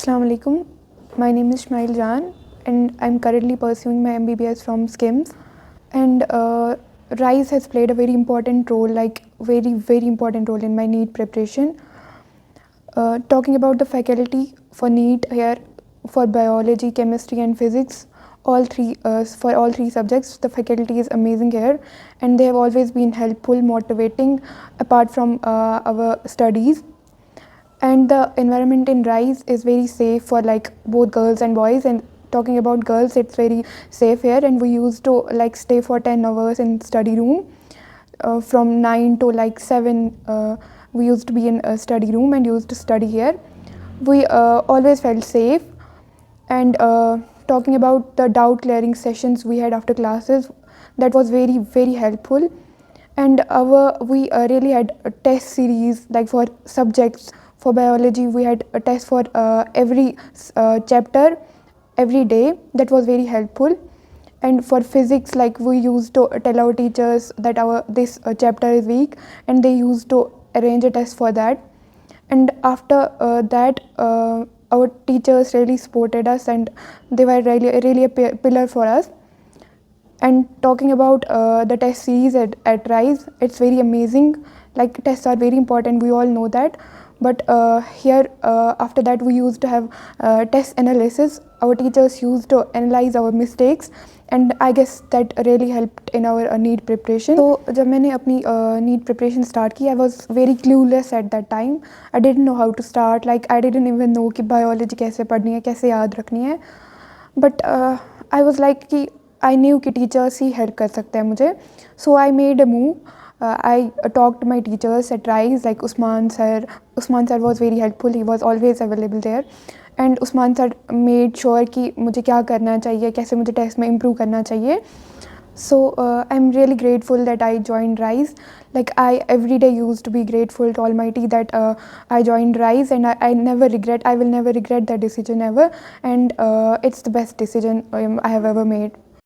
Assalamu alaikum. My name is Shimayal and I'm currently pursuing my MBBS from SKIMS. And RISE has played a very important role, very important role in my NEET preparation. Talking about the faculty for NEET here, for biology, chemistry and physics, for all three subjects, the faculty is amazing here, and they have always been helpful, motivating apart from our studies. And the environment in RISE is very safe for both girls and boys. And talking about girls, it's very safe here, and we used to stay for 10 hours in study room. From 9 to 7, we used to be in a study room and used to study here. We always felt safe. And talking about the doubt clearing sessions we had after classes, that was very helpful. And we really had a test series for subjects. For biology, we had a test for every chapter every day. That was very helpful. And for physics, we used to tell our teachers that this chapter is weak, and they used to arrange a test for that. And after that, our teachers really supported us, and they were really a pillar for us. And talking about the test series at RISE, it's very amazing. Tests are very important, we all know that. But here, after that, we used to have test analysis. Our teachers used to analyze our mistakes, and I guess that really helped in our NEET preparation. So जब मैंने अपनी NEET preparation start की, I was very clueless at that time. I didn't know how to start. I didn't even know कि biology कैसे पढ़नी है, कैसे याद रखनी है. But I was कि I knew कि teachers ही help कर सकते हैं मुझे. So I made a move. I talked to my teachers at RISE, like Usman sir. Usman sir was very helpful. He was always available there. And Usman sir made sure कि मुझे क्या करना चाहिए, कैसे मुझे test में improve करना चाहिए. So I'm really grateful that I joined RISE. I every day used to be grateful to Almighty that I joined RISE, and I will never regret that decision ever. And it's the best decision I have ever made.